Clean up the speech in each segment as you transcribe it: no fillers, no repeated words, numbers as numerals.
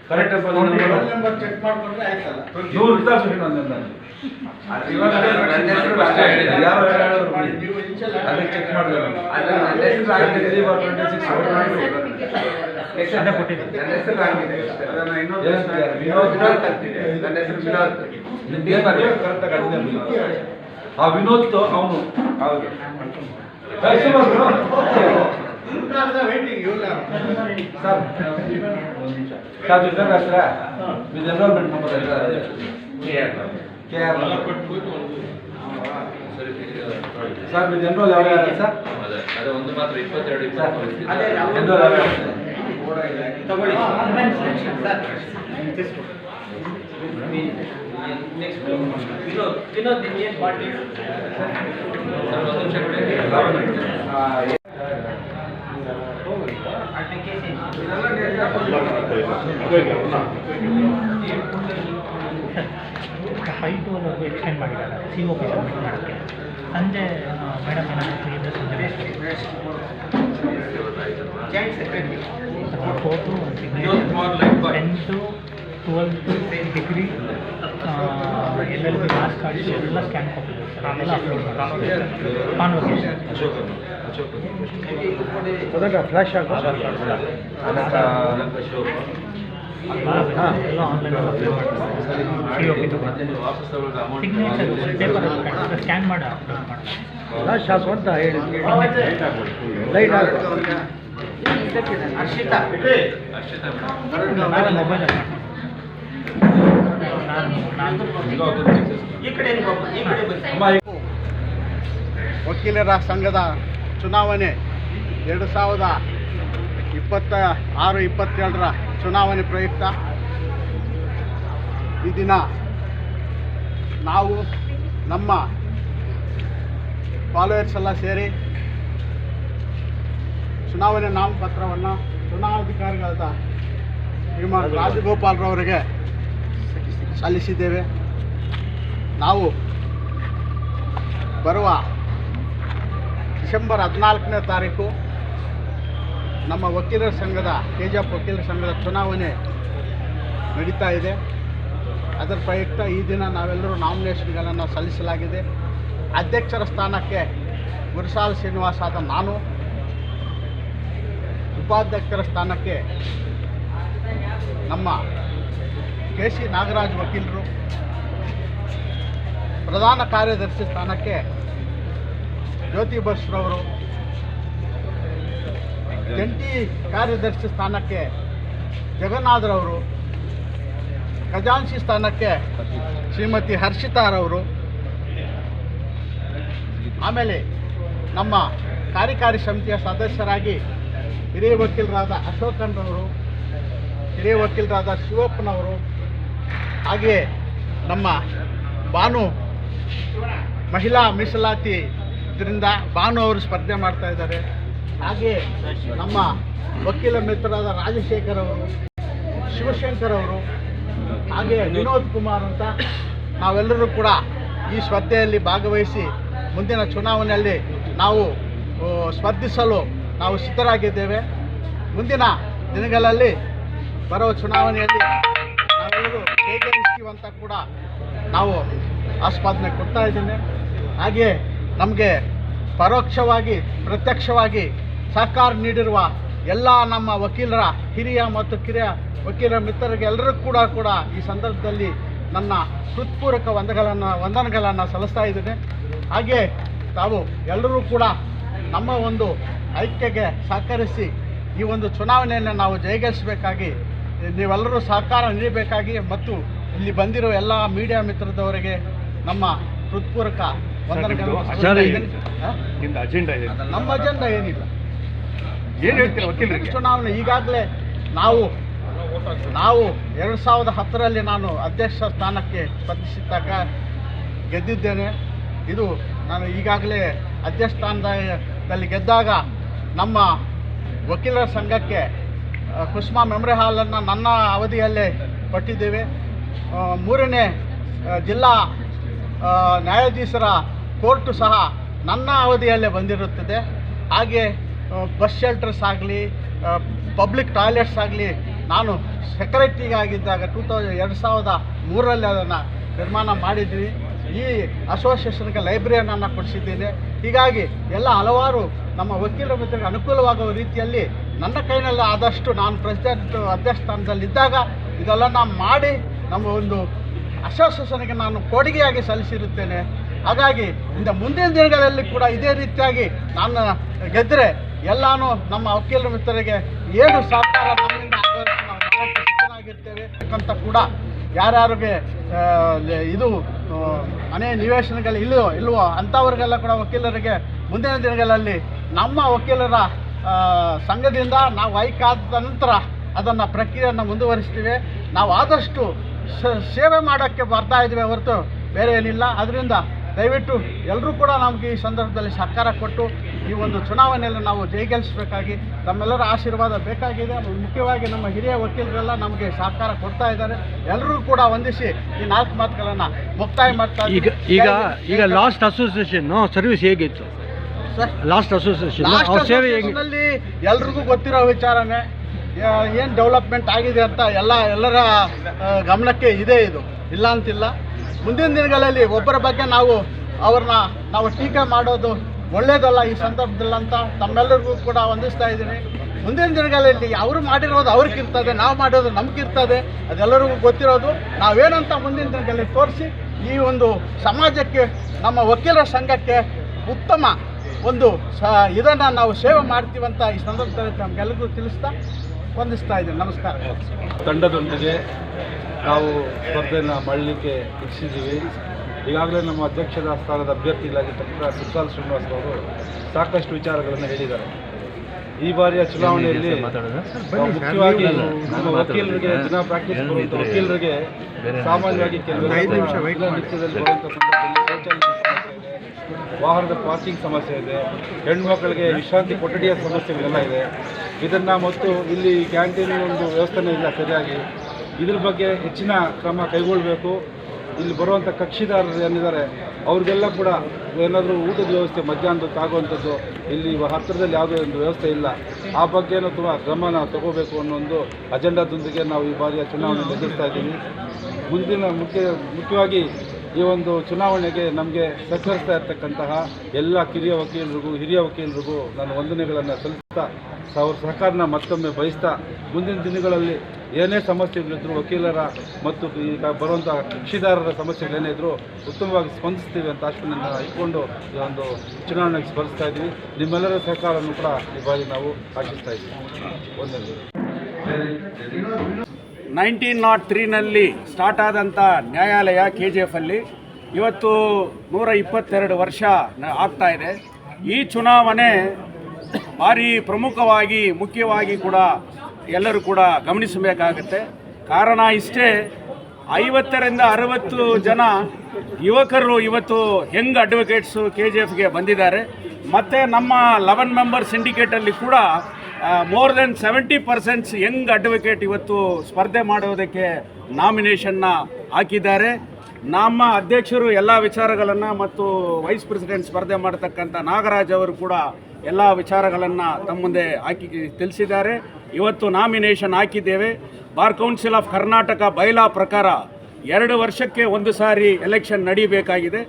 Correct number check ಮಾಡ್ಕೊಂಡ್ರೆ ಆಯ್ತಲ್ಲ. 100 check ಮಾಡಿದ್ರೆ ಆ ವಿನೋದ್ ಅವನು with enrolment number sir with enrol ಯಾವ ಸರ್ ಅದೇ ಒಂದು ಮಾತ್ರ 22 ತಗೊಳ್ಳಿ ವಿನೋದ್ ಇಂಡಿಯನ್ ಪಾರ್ಟಿ ಫೈಟು ಅನ್ನೋದು ಎಕ್ಸ್ಟೆಂಡ್ ಮಾಡಿದ್ದಾರೆ COP ಸಬ್ಮಿಟ್ ಮಾಡೋಕ್ಕೆ. ಸಂಜೆ ಮೇಡಮ್ ಏನಾದರೂ ಸಂಜೆ photo 10 to 12 degree LLB marks cards ಎಲ್ಲ ಸ್ಕ್ಯಾನ್ ಕಾಪಿ ಎಲ್ಲ ಅಪ್ಲೋಡ್ ಕಾನ್ವರ್ಸೇಷನ್ ಫ್ಲಾಶ್ ಎಲ್ಲ online COP signature paper scan ಮಾಡಿ ಅಪ್ಲೋಡ್ ಮಾಡಿ ಫ್ಲಾಶ್ ಹಾಕು ಅಂತ ಹೇಳಿ ಲೈಟ್ ಹಾಕು. ಹರ್ಷಿತಾ ಮೊಬೈಲ್ ಈ ಕಡೆ ಬನ್ನಿ. ವಕೀಲರ ಸಂಘದ ಚುನಾವಣೆ 2026-27 ಚುನಾವಣೆ ಪ್ರಯುಕ್ತ ಈ ದಿನ ನಾವು ನಮ್ಮ ಫಾಲೋವರ್ಸ್ ಎಲ್ಲ ಸೇರಿ ಚುನಾವಣೆ ನಾಮಪತ್ರವನ್ನು ಚುನಾವಣಾಧಿಕಾರಿಗಳಾದ ಶ್ರೀಮಾನ್ ರಾಜಗೋಪಾಲ್ರವರಿಗೆ ಸಲ್ಲಿಸಿದ್ದೇವೆ. ನಾವು ಬರುವ ಡಿಸೆಂಬರ್ 14ನೇ ತಾರೀಕು ನಮ್ಮ ವಕೀಲರ ಸಂಘದ KGF ವಕೀಲರ ಸಂಘದ ಚುನಾವಣೆ ನಡೀತಾ ಇದೆ. ಅದರ ಪ್ರಯುಕ್ತ ಈ ದಿನ ನಾವೆಲ್ಲರೂ ನಾಮಿನೇಷನ್ಗಳನ್ನು ಸಲ್ಲಿಸಲಾಗಿದೆ. ಅಧ್ಯಕ್ಷರ ಸ್ಥಾನಕ್ಕೆ ಗುರುಸಾಲ್ ಶ್ರೀನಿವಾಸ ಆದ ನಾನು, ಉಪಾಧ್ಯಕ್ಷರ ಸ್ಥಾನಕ್ಕೆ ನಮ್ಮ KC ನಾಗರಾಜ್ ವಕೀಲರು, ಪ್ರಧಾನ ಕಾರ್ಯದರ್ಶಿ ಸ್ಥಾನಕ್ಕೆ ಜ್ಯೋತಿ ಬಸ್ರವರು, ಜಂಟಿ ಕಾರ್ಯದರ್ಶಿ ಸ್ಥಾನಕ್ಕೆ ಜಗನ್ನಾಥರವರು, ಖಜಾನ್ಸಿ ಸ್ಥಾನಕ್ಕೆ ಶ್ರೀಮತಿ ಹರ್ಷಿತಾರವರು, ಆಮೇಲೆ ನಮ್ಮ ಕಾರ್ಯಕಾರಿ ಸಮಿತಿಯ ಸದಸ್ಯರಾಗಿ ಹಿರಿಯ ವಕೀಲರಾದ ಅಶೋಕನ್ರವರು, ಹಿರಿಯ ವಕೀಲರಾದ ಶಿವಪ್ಪನವರು, ಹಾಗೆಯೇ ನಮ್ಮ ಭಾನು ಮಹಿಳಾ ಮೀಸಲಾತಿ ಇದರಿಂದ ಭಾನು ಅವರು ಸ್ಪರ್ಧೆ ಮಾಡ್ತಾ ಇದ್ದಾರೆ. ಹಾಗೆಯೇ ನಮ್ಮ ವಕೀಲ ಮಿತ್ರರಾದ ರಾಜಶೇಖರ್ ಅವರು, ಶಿವಶಂಕರ್ ಅವರು, ಹಾಗೆಯೇ ವಿನೋದ್ ಕುಮಾರ್ ಅಂತ ನಾವೆಲ್ಲರೂ ಕೂಡ ಈ ಸ್ಪರ್ಧೆಯಲ್ಲಿ ಭಾಗವಹಿಸಿ ಮುಂದಿನ ಚುನಾವಣೆಯಲ್ಲಿ ನಾವು ಸ್ಪರ್ಧಿಸಲು ನಾವು ಸಿದ್ಧರಾಗಿದ್ದೇವೆ. ಮುಂದಿನ ದಿನಗಳಲ್ಲಿ ಬರುವ ಚುನಾವಣೆಯಲ್ಲಿ ನಾವೆಲ್ಲರೂ ಹೇಗೆ ಅಂತ ಕೂಡ ನಾವು ಆಸ್ವಾದನೆ ಕೊಡ್ತಾ ಇದ್ದೇನೆ. ಹಾಗೆಯೇ ನಮಗೆ ಪರೋಕ್ಷವಾಗಿ ಪ್ರತ್ಯಕ್ಷವಾಗಿ ಸಹಕಾರ ನೀಡಿರುವ ಎಲ್ಲ ನಮ್ಮ ವಕೀಲರ ಹಿರಿಯ ಮತ್ತು ಕಿರಿಯ ವಕೀಲರ ಮಿತ್ರರಿಗೆ ಎಲ್ಲರೂ ಕೂಡ ಈ ಸಂದರ್ಭದಲ್ಲಿ ನನ್ನ ಹೃತ್ಪೂರ್ವಕ ವಂದನೆಗಳನ್ನು ಸಲ್ಲಿಸ್ತಾ ಇದ್ದೇನೆ. ಹಾಗೆ ತಾವು ಎಲ್ಲರೂ ಕೂಡ ನಮ್ಮ ಒಂದು ಐಕ್ಯಗೆ ಸಹಕರಿಸಿ ಈ ಒಂದು ಚುನಾವಣೆಯನ್ನು ನಾವು ಜಯಗಳಿಸಬೇಕಾಗಿ ನೀವೆಲ್ಲರೂ ಸಹಕಾರ ನೀಡಬೇಕಾಗಿ ಮತ್ತು ಇಲ್ಲಿ ಬಂದಿರೋ ಎಲ್ಲ ಮೀಡಿಯಾ ಮಿತ್ರದವರಿಗೆ ನಮ್ಮ ಹೃತ್ಪೂರ್ವಕ ವಂದನೆಗಳನ್ನು ಅಜೆಂಡಾ ಇದೆ. ನಮ್ಮ ಅಜೆಂಡಾ ಏನಿಲ್ಲ. ಏನು ಹೇಳ್ತೀರಾ ವಕೀಲರಿಗೆ? ಚುನಾವಣೆ ಈಗಾಗಲೇ ನಾವು 2010ರಲ್ಲಿ ನಾನು ಅಧ್ಯಕ್ಷ ಸ್ಥಾನಕ್ಕೆ ಸ್ಪರ್ಧಿಸಿದಾಗ ಗೆದ್ದಿದ್ದೇನೆ. ಇದು ನಾನು ಈಗಾಗಲೇ ಅಧ್ಯಕ್ಷ ಸ್ಥಾನದಲ್ಲಿ ಗೆದ್ದಾಗ ನಮ್ಮ ವಕೀಲರ ಸಂಘಕ್ಕೆ ಕುಸುಮಾ ಮೆಮೊರಿ ಹಾಲನ್ನು ನನ್ನ ಅವಧಿಯಲ್ಲೇ ಕೊಟ್ಟಿದ್ದೇವೆ. 3ನೇ ಜಿಲ್ಲಾ ನ್ಯಾಯಾಧೀಶರ ಕೋರ್ಟು ಸಹ ನನ್ನ ಅವಧಿಯಲ್ಲೇ ಬಂದಿರುತ್ತದೆ. ಹಾಗೆ ಬಸ್ ಶೆಲ್ಟರ್ಸ್ ಆಗಲಿ, ಪಬ್ಲಿಕ್ ಟಾಯ್ಲೆಟ್ಸ್ ಆಗಲಿ, ನಾನು ಸೆಕ್ರೆಟರಿಗಾಗಿದ್ದಾಗ 2003ರಲ್ಲಿ ಅದನ್ನು ನಿರ್ಮಾಣ ಮಾಡಿದ್ವಿ. ಈ ಅಸೋಸಿಯೇಷನ್ಗೆ ಲೈಬ್ರರಿಯನ್ನು ಕೊಡಿಸಿದ್ದೇನೆ. ಹೀಗಾಗಿ ಎಲ್ಲ ಹಲವಾರು ನಮ್ಮ ವಕೀಲರ ಮಿತ್ರರಿಗೆ ಅನುಕೂಲವಾಗುವ ರೀತಿಯಲ್ಲಿ ನನ್ನ ಕೈನಲ್ಲಿ ಆದಷ್ಟು ನಾನು ಪ್ರೆಸಿಡೆಂಟ್ ಅಧ್ಯಕ್ಷ ಸ್ಥಾನದಲ್ಲಿದ್ದಾಗ ಇದೆಲ್ಲ ನಾನು ಮಾಡಿ ನಮ್ಮ ಒಂದು ಅಸೋಸಿಯೇಷನ್ಗೆ ನಾನು ಕೊಡುಗೆಯಾಗಿ ಸಲ್ಲಿಸಿರುತ್ತೇನೆ. ಹಾಗಾಗಿ ಮುಂದಿನ ದಿನಗಳಲ್ಲಿ ಕೂಡ ಇದೇ ರೀತಿಯಾಗಿ ನಾನು ಗೆದ್ದರೆ ಎಲ್ಲಾನು ನಮ್ಮ ವಕೀಲರ ಮಿತ್ರರಿಗೆ ಏನು ಸಹಕಾರ ನಮ್ಮಿಂದ ಸಿದ್ಧನಾಗಿರ್ತೇವೆ ಅಂತ ಕೂಡ ಯಾರ್ಯಾರಿಗೆ ಇದು ಮನೆ ನಿವೇಶನಗಳು ಇಲ್ವೋ ಅಂಥವ್ರಿಗೆಲ್ಲ ಕೂಡ ವಕೀಲರಿಗೆ ಮುಂದಿನ ದಿನಗಳಲ್ಲಿ ನಮ್ಮ ವಕೀಲರ ಸಂಘದಿಂದ ನಾವು ಆಯ್ಕಾದ ನಂತರ ಅದನ್ನು ಪ್ರಕ್ರಿಯೆಯನ್ನು ಮುಂದುವರಿಸ್ತೀವಿ. ನಾವು ಆದಷ್ಟು ಸೇವೆ ಮಾಡೋಕ್ಕೆ ಬರ್ತಾ ಇದ್ದೀವಿ ಹೊರತು ಬೇರೆ ಏನಿಲ್ಲ. ಅದರಿಂದ ದಯವಿಟ್ಟು ಎಲ್ಲರೂ ಕೂಡ ನಮಗೆ ಈ ಸಂದರ್ಭದಲ್ಲಿ ಸಹಕಾರ ಕೊಟ್ಟು ಈ ಒಂದು ಚುನಾವಣೆಯಲ್ಲಿ ನಾವು ಜಯಗಳಿಸಬೇಕಾಗಿ ನಮ್ಮೆಲ್ಲರ ಆಶೀರ್ವಾದ ಬೇಕಾಗಿದೆ. ಮುಖ್ಯವಾಗಿ ನಮ್ಮ ಹಿರಿಯ ವಕೀಲರೆಲ್ಲ ನಮಗೆ ಸಹಕಾರ ಕೊಡ್ತಾ ಇದ್ದಾರೆ. ಎಲ್ಲರೂ ಕೂಡ ವಂದಿಸಿ ಈ 4 ಮಾತುಗಳನ್ನು ಮುಕ್ತಾಯ ಮಾಡ್ತಾ ಈಗ ಲಾಸ್ಟ್ ಅಸೋಸಿಯೇಷನ್ ಸರ್ವಿಸ್ ಹೇಗಿತ್ತು ಸರ್? ಲಾಸ್ಟ್ ಅಸೋಸಿಯೇಷನ್ ಅಸೋಸಿಯೇಷನ್ನಲ್ಲಿ ಎಲ್ರಿಗೂ ಗೊತ್ತಿರೋ ವಿಚಾರನೇ. ಏನು ಡೆವಲಪ್ಮೆಂಟ್ ಆಗಿದೆ ಅಂತ ಎಲ್ಲರ ಗಮನಕ್ಕೆ ಇದೆ. ಇದು ಇಲ್ಲ ಅಂತಿಲ್ಲ. ಮುಂದಿನ ದಿನಗಳಲ್ಲಿ ಒಬ್ಬರ ಬಗ್ಗೆ ನಾವು ಟೀಕೆ ಮಾಡೋದು ಒಳ್ಳೆಯದಲ್ಲ ಈ ಸಂದರ್ಭದಲ್ಲಂತ ತಮ್ಮೆಲ್ಲರಿಗೂ ಕೂಡ ವಂದಿಸ್ತಾ ಇದ್ದೀನಿ. ಮುಂದಿನ ದಿನಗಳಲ್ಲಿ ಅವರು ಮಾಡಿರೋದು ಅವ್ರಿಗಿರ್ತದೆ, ನಾವು ಮಾಡೋದು ನಮಗಿರ್ತದೆ. ಅದೆಲ್ಲರಿಗೂ ಗೊತ್ತಿರೋದು. ನಾವೇನಂತ ಮುಂದಿನ ದಿನಗಳಲ್ಲಿ ತೋರಿಸಿ ಈ ಒಂದು ಸಮಾಜಕ್ಕೆ, ನಮ್ಮ ವಕೀಲರ ಸಂಘಕ್ಕೆ ಉತ್ತಮ ಒಂದು ಇದನ್ನು ನಾವು ಸೇವೆ ಮಾಡ್ತೀವಂತ ಈ ಸಂದರ್ಭದಲ್ಲಿ ನಮಗೆಲ್ಲರಿಗೂ ತಿಳಿಸ್ತಾ ವಂದಿಸ್ತಾ ಇದ್ದೀನಿ. ನಮಸ್ಕಾರ. ತಂಡದೊಂದಿಗೆ ನಾವು ಸ್ಪರ್ಧೆಯನ್ನು ಮಾಡಲಿಕ್ಕೆ ಇಚ್ಛಿಸಿದ್ದೀವಿ. ಈಗಾಗಲೇ ನಮ್ಮ ಅಧ್ಯಕ್ಷರ ಸ್ಥಾನದ ಅಭ್ಯರ್ಥಿಗಳಾಗಿರ್ತಕ್ಕಂಥ ಸುಸಾಲ್ ಶ್ರೀನಿವಾಸ್ ಅವರು ಸಾಕಷ್ಟು ವಿಚಾರಗಳನ್ನು ಹೇಳಿದ್ದಾರೆ. ಈ ಬಾರಿಯ ಚುನಾವಣೆಯಲ್ಲಿ ಮುಖ್ಯವಾಗಿ ನಮ್ಮ ವಕೀಲರಿಗೆ ದಿನ ಪ್ರಾಕ್ಟೀಸ್ ಬರುವಂಥ ವಕೀಲರಿಗೆ ಸಾಮಾನ್ಯವಾಗಿ ಕೆಲವು ನಿತ್ಯದಲ್ಲಿ ಬರುವಂಥ ಸಂದರ್ಭದಲ್ಲಿ ವಾಹನದ ಪಾರ್ಕಿಂಗ್ ಸಮಸ್ಯೆ ಇದೆ, ಹೆಣ್ಮಕ್ಕಳಿಗೆ ವಿಶ್ರಾಂತಿ ಕೊಠಡಿಯ ಸಮಸ್ಯೆಗಳೆಲ್ಲ ಇದೆ. ಇದನ್ನು ಮತ್ತು ಇಲ್ಲಿ ಕ್ಯಾಂಟೀನ್ ಒಂದು ವ್ಯವಸ್ಥೆನೇ ಇಲ್ಲ ಸರಿಯಾಗಿ. ಇದ್ರ ಬಗ್ಗೆ ಹೆಚ್ಚಿನ ಕ್ರಮ ಕೈಗೊಳ್ಳಬೇಕು. ಇಲ್ಲಿ ಬರುವಂಥ ಕಕ್ಷಿದಾರರು ಏನಿದ್ದಾರೆ ಅವ್ರಿಗೆಲ್ಲ ಕೂಡ ಏನಾದರೂ ಊಟದ ವ್ಯವಸ್ಥೆ ಮಧ್ಯಾಹ್ನದ ಆಗುವಂಥದ್ದು ಇಲ್ಲಿ ಹತ್ತಿರದಲ್ಲಿ ಯಾವುದೇ ಒಂದು ವ್ಯವಸ್ಥೆ ಇಲ್ಲ. ಆ ಬಗ್ಗೆನೂ ತುಂಬ ಕ್ರಮನ ತಗೋಬೇಕು ಅನ್ನೋ ಒಂದು ಅಜೆಂಡಾದೊಂದಿಗೆ ನಾವು ಈ ಬಾರಿಯ ಚುನಾವಣೆ ಎದುರಿಸ್ತಾ ಇದ್ದೀವಿ. ಮುಂದಿನ ಮುಖ್ಯವಾಗಿ ಈ ಒಂದು ಚುನಾವಣೆಗೆ ನಮಗೆ ಸಹಕರಿಸ್ತಾ ಇರ್ತಕ್ಕಂತಹ ಎಲ್ಲ ಕಿರಿಯ ವಕೀಲರಿಗೂ ಹಿರಿಯ ವಕೀಲರಿಗೂ ನಾನು ವಂದನೆಗಳನ್ನು ಸಲ್ಲಿಸ್ತಾ ಅವ್ರ ಸಹಕಾರನ ಮತ್ತೊಮ್ಮೆ ಬಯಸ್ತಾ ಮುಂದಿನ ದಿನಗಳಲ್ಲಿ ಏನೇ ಸಮಸ್ಯೆಗಳಿದ್ರು ವಕೀಲರ ಮತ್ತು ಈಗ ಬರುವಂಥ ಕಕ್ಷಿದಾರರ ಸಮಸ್ಯೆಗಳೇನೇ ಇದ್ದರೂ ಉತ್ತಮವಾಗಿ ಸ್ಪಂದಿಸ್ತೀವಿ ಅಂತ ಆಶ್ವಾಸನೆಯನ್ನು ಇಟ್ಕೊಂಡು ಈ ಒಂದು ಚುನಾವಣೆಗೆ ಸ್ಪರ್ಧಿಸ್ತಾ ಇದ್ದೀವಿ. ನಿಮ್ಮೆಲ್ಲರ ಸಹಕಾರವನ್ನು ಕೂಡ ಈ ಬಾರಿ ನಾವು ಆಶಿಸ್ತಾ ಇದ್ದೀವಿ. ವಂದನೆಗಳು. 1903ನಲ್ಲಿ ಸ್ಟಾರ್ಟ್ ಆದಂಥ ನ್ಯಾಯಾಲಯ KGF ಅಲ್ಲಿ ಇವತ್ತು 122 ವರ್ಷ ಆಗ್ತಾ ಇದೆ. ಈ ಚುನಾವಣೆ ಭಾರಿ ಪ್ರಮುಖವಾಗಿ ಮುಖ್ಯವಾಗಿ ಕೂಡ ಎಲ್ಲರೂ ಕೂಡ ಗಮನಿಸಬೇಕಾಗತ್ತೆ. ಕಾರಣ ಇಷ್ಟೇ, 50ರಿಂದ 60 ಜನ ಯುವಕರು ಇವತ್ತು ಯಂಗ್ ಅಡ್ವೊಕೇಟ್ಸು KGFಗೆ ಬಂದಿದ್ದಾರೆ. ಮತ್ತು ನಮ್ಮ 11 ಮೆಂಬರ್ ಸಿಂಡಿಕೇಟಲ್ಲಿ ಕೂಡ ಮೋರ್ ದೆನ್ 70% ಯಂಗ್ ಅಡ್ವೊಕೇಟ್ ಇವತ್ತು ಸ್ಪರ್ಧೆ ಮಾಡೋದಕ್ಕೆ ನಾಮಿನೇಷನ್ನ ಹಾಕಿದ್ದಾರೆ. ನಮ್ಮ ಅಧ್ಯಕ್ಷರು ಎಲ್ಲ ವಿಚಾರಗಳನ್ನು ಮತ್ತು ವೈಸ್ ಪ್ರೆಸಿಡೆಂಟ್ ಸ್ಪರ್ಧೆ ಮಾಡತಕ್ಕಂಥ ನಾಗರಾಜ್ ಅವರು ಕೂಡ ಎಲ್ಲ ವಿಚಾರಗಳನ್ನು ತಮ್ಮ ಮುಂದೆ ತಿಳಿಸಿದ್ದಾರೆ. ಇವತ್ತು ನಾಮಿನೇಷನ್ ಹಾಕಿದ್ದೇವೆ. Bar council of Karnataka bylaw ಪ್ರಕಾರ 2 ವರ್ಷಕ್ಕೆ ಒಂದು ಸಾರಿ ಎಲೆಕ್ಷನ್ ನಡೀಬೇಕಾಗಿದೆ.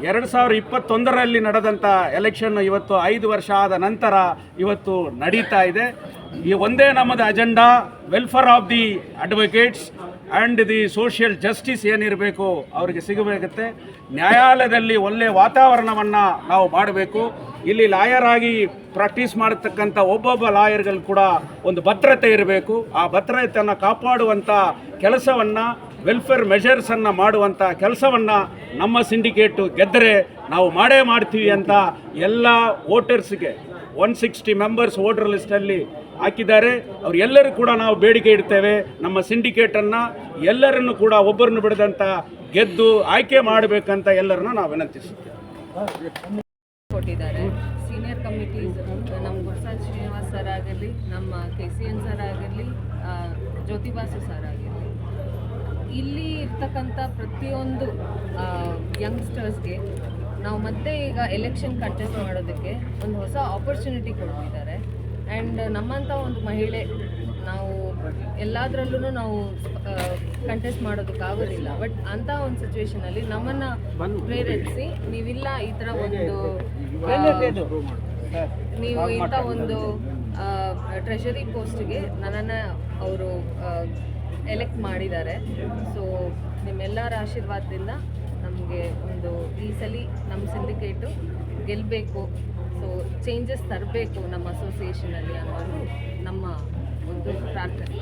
2021ರಲ್ಲಿ ನಡೆದಂಥ ಎಲೆಕ್ಷನ್ ಇವತ್ತು 5 ವರ್ಷ ಆದ ನಂತರ ಇವತ್ತು ನಡೀತಾ ಇದೆ. ಈ ಒಂದೇ ನಮ್ಮದು agenda, welfare of the advocates and the social justice ಏನಿರಬೇಕು ಅವರಿಗೆ ಸಿಗಬೇಕತ್ತೆ. ನ್ಯಾಯಾಲಯದಲ್ಲಿ ಒಳ್ಳೆಯ ವಾತಾವರಣವನ್ನು ನಾವು ಮಾಡಬೇಕು. ಇಲ್ಲಿ ಲಾಯರ್ ಆಗಿ ಪ್ರಾಕ್ಟೀಸ್ ಮಾಡತಕ್ಕಂಥ ಒಬ್ಬೊಬ್ಬ ಲಾಯರ್ಗಳು ಕೂಡ ಒಂದು ಭದ್ರತೆ ಇರಬೇಕು. ಆ ಭದ್ರತೆಯನ್ನು ಕಾಪಾಡುವಂಥ ಕೆಲಸವನ್ನು ವೆಲ್ಫೇರ್ ಮೆಷರ್ಸನ್ನು ಮಾಡುವಂಥ ಕೆಲಸವನ್ನು ನಮ್ಮ ಸಿಂಡಿಕೇಟು ಗೆದ್ದರೆ ನಾವು ಮಾಡೇ ಮಾಡ್ತೀವಿ ಅಂತ ಎಲ್ಲ ವೋಟರ್ಸ್ಗೆ 160 ಮೆಂಬರ್ಸ್ ವೋಟರ್ ಲಿಸ್ಟಲ್ಲಿ ಹಾಕಿದ್ದಾರೆ. ಅವರೆಲ್ಲರೂ ಕೂಡ ನಾವು ಬೇಡಿಕೆ ಇಡ್ತೇವೆ, ನಮ್ಮ ಸಿಂಡಿಕೇಟನ್ನು ಎಲ್ಲರನ್ನು ಕೂಡ ಒಬ್ಬರನ್ನು ಬಿಡದಂತ ಗೆದ್ದು ಆಯ್ಕೆ ಮಾಡಬೇಕಂತ ಎಲ್ಲರನ್ನ ನಾವು ವಿನಂತಿಸುತ್ತೇವೆ. ಕೊಟ್ಟಿದ್ದಾರೆ ಸೀನಿಯರ್ ಕಮಿಟೀಸ್, ನಮ್ಮ ಗುರುಸಾಲ್ ಶ್ರೀನಿವಾಸ್ ಸರ್ ಆಗಿರಲಿ, ನಮ್ಮ KCN ಸರ್ ಆಗಿರಲಿ, ಜ್ಯೋತಿಬಾಸು ಸರ್ ಆಗಿರಲಿ, ಇಲ್ಲಿ ಇರ್ತಕ್ಕಂಥ ಪ್ರತಿಯೊಂದು ಯಂಗ್ಸ್ಟರ್ಸ್ಗೆ ನಾವು ಮತ್ತೆ ಈಗ ಎಲೆಕ್ಷನ್ ಕಂಟೆಸ್ಟ್ ಮಾಡೋದಕ್ಕೆ ಒಂದು ಹೊಸ ಆಪರ್ಚುನಿಟಿ ಕೊಡ್ತಿದ್ದಾರೆ. ಆ್ಯಂಡ್ ನಮ್ಮಂಥ ಒಂದು ಮಹಿಳೆ ನಾವು ಎಲ್ಲದರಲ್ಲೂ ನಾವು ಕಂಟೆಸ್ಟ್ ಮಾಡೋದಕ್ಕಾಗೋದಿಲ್ಲ. ಬಟ್ ಅಂಥ ಒಂದು ಸಿಚುವೇಶನಲ್ಲಿ ನಮ್ಮನ್ನು ಪ್ರೇರೇಪಿಸಿ ನೀವಿಲ್ಲ ಈ ಥರ ಒಂದು ನೀವು ಇಂಥ ಒಂದು ಟ್ರೆಷರಿ ಪೋಸ್ಟ್ಗೆ ನನ್ನನ್ನು ಅವರು ಎಲೆಕ್ಟ್ ಮಾಡಿದ್ದಾರೆ. ಸೊ ನಿಮ್ಮೆಲ್ಲರ ಆಶೀರ್ವಾದದಿಂದ ನಮಗೆ ಒಂದು ಈ ಸಲ ನಮ್ಮ ಸಿಂಡಿಕೇಟು ಗೆಲ್ಲಬೇಕು, ಸೊ ಚೇಂಜಸ್ ತರಬೇಕು ನಮ್ಮ ಅಸೋಸಿಯೇಷನಲ್ಲಿ ಅನ್ನೋದು ನಮ್ಮ ಒಂದು ಪ್ರಾರ್ಥನೆ.